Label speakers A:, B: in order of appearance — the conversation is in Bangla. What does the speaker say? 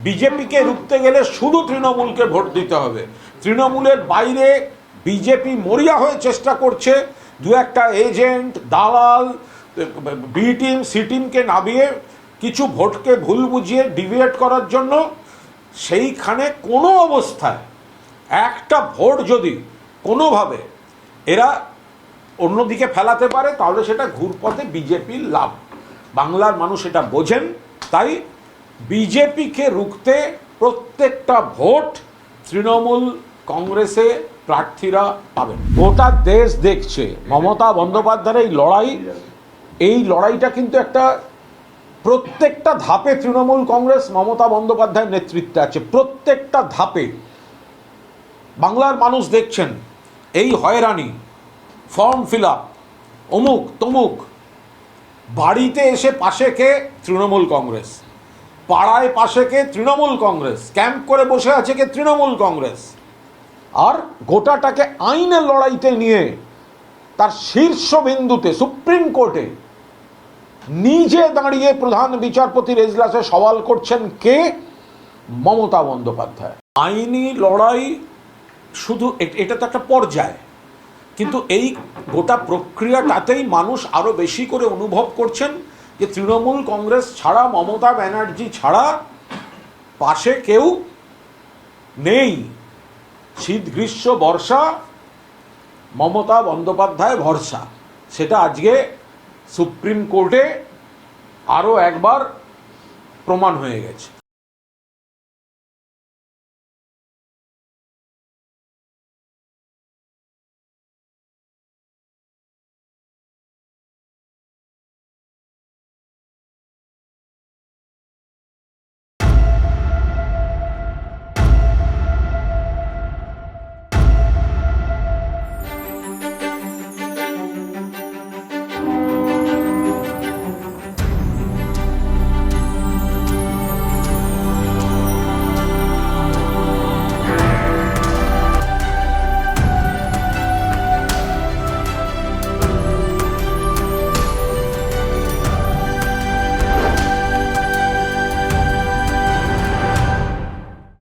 A: বিজেপিকে রুখতে গেলে শুধু তৃণমূলকে ভোট দিতে হবে। তৃণমূলের বাইরে বিজেপি মরিয়া হয়ে চেষ্টা করছে দু একটা এজেন্ট, দালাল, বি টিম, সি টিমকে নামিয়ে কিছু ভোটকে ভুল বুঝিয়ে ডিভিয়েট করার জন্য। সেইখানে কোনো অবস্থায় একটা ভোট যদি কোনোভাবে এরা অন্যদিকে ফেলাতে পারে তাহলে সেটা ঘুরপথে বিজেপির লাভ। বাংলার মানুষ এটা বোঝেন। তাই বিজেপিকে রুখতে প্রত্যেকটা ভোট তৃণমূল কংগ্রেসে প্রার্থীরা পাবেন। গোটা দেশ দেখছে মমতা বন্দ্যোপাধ্যায়ের এই লড়াইটা কিন্তু একটা প্রত্যেকটা ধাপে তৃণমূল কংগ্রেস মমতা বন্দ্যোপাধ্যায়ের নেতৃত্বে আছে। প্রত্যেকটা ধাপে বাংলার মানুষ দেখছেন এই হয়রানি, ফর্ম ফিল আপ, অমুক তমুক। বাড়িতে এসে পাশে কে? তৃণমূল কংগ্রেস। পাড়ায় পাশে কে? তৃণমূল কংগ্রেস। ক্যাম্প করে বসে আছে কে? তৃণমূল কংগ্রেস। আর গোটাটাকে আইনের লড়াইতে নিয়ে তার শীর্ষবিন্দুতে সুপ্রিম কোর্টে নিজে দাঁড়িয়ে প্রধান বিচারপতির এজলাসে সওয়াল করছেন কে? মমতা বন্দ্যোপাধ্যায়। আইনি লড়াই শুধু এটা তো একটা পর্যায়, কিন্তু এই গোটা প্রক্রিয়াটাতেই মানুষ আরো বেশি করে অনুভব করছেন যে তৃণমূল কংগ্রেস ছাড়া, মমতা ব্যানার্জি ছাড়া পাশে কেউ নেই। শীত গ্রীষ্ম বর্ষা মমতা বন্দ্যোপাধ্যায় ভরসা। সেটা আজকে সুপ্রিম কোর্টে আরো একবার প্রমাণ হয়ে গেছে।